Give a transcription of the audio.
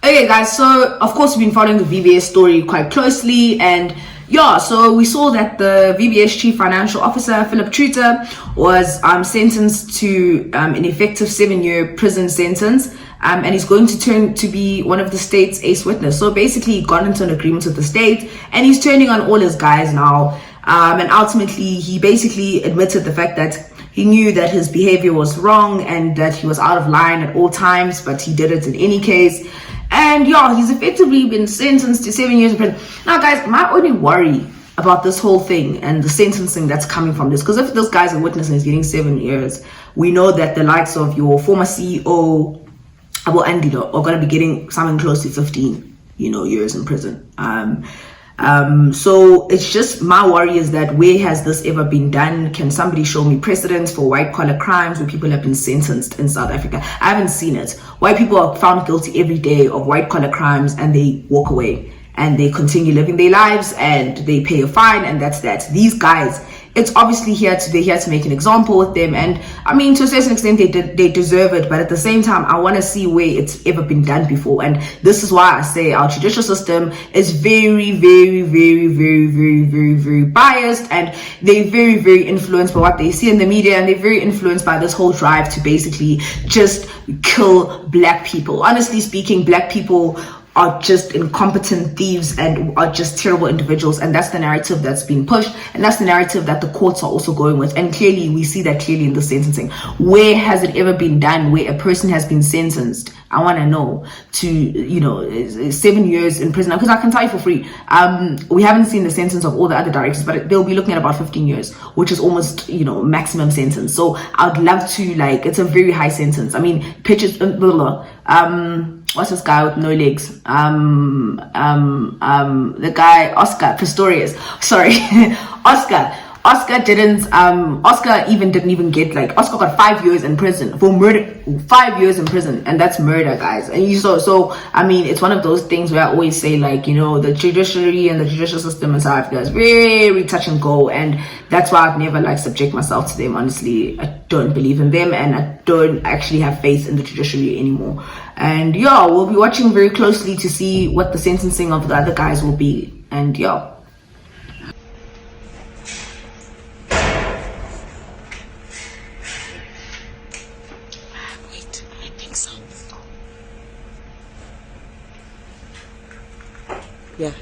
Okay guys, so of course we've been following the VBS story quite closely, and yeah, so we saw that the VBS chief financial officer Philip Truter was sentenced to an effective 7-year prison sentence, and he's going to turn to be one of the state's ace witness. So basically he got into an agreement with the state and he's turning on all his guys now, and ultimately he basically admitted the fact that he knew that his behavior was wrong and that he was out of line at all times, but he did it in any case. And yeah, he's effectively been sentenced to 7 years in prison. Now guys, my only worry about this whole thing and the sentencing that's coming from this, because if this guy's a witness and he's getting 7 years, we know that the likes of your former CEO Abu Andilo are going to be getting something close to 15 years in prison. So it's just, my worry is that where has this ever been done? Can somebody show me precedents for white collar crimes where people have been sentenced in South Africa? I haven't seen it. White people are found guilty every day of white collar crimes and they walk away and they continue living their lives and they pay a fine, and that's that. These guys, it's obviously they're here to make an example with them, and I mean, to a certain extent they deserve it, but at the same time I want to see where it's ever been done before. And this is why I say our judicial system is very, very, very, very, very, very, very biased, and they're very, very influenced by what they see in the media, and they're very influenced by this whole drive to basically just kill black people. Honestly speaking, black people are just incompetent thieves and are just terrible individuals, and that's the narrative that's being pushed, and that's the narrative that the courts are also going with. And clearly we see that clearly in the sentencing. Where has it ever been done where a person has been sentenced, I want to know, to 7 years in prison? Because I can tell you for free, we haven't seen the sentence of all the other directors, but they'll be looking at about 15 years, which is almost maximum sentence. So I'd love to, it's a very high sentence. I mean, pictures, what's this guy with no legs? The guy, Oscar Pistorius. Sorry, Oscar. Oscar didn't get, Oscar got 5 years in prison for murder. 5 years in prison, and that's murder, guys. And so I mean, it's one of those things where I always say, the judiciary and the judicial system in South Africa is very touch and go, and that's why I've never subject myself to them. Honestly, I don't believe in them, and I don't actually have faith in the judiciary anymore. And yeah, we'll be watching very closely to see what the sentencing of the other guys will be. And yeah. Wait, I think so. Yeah.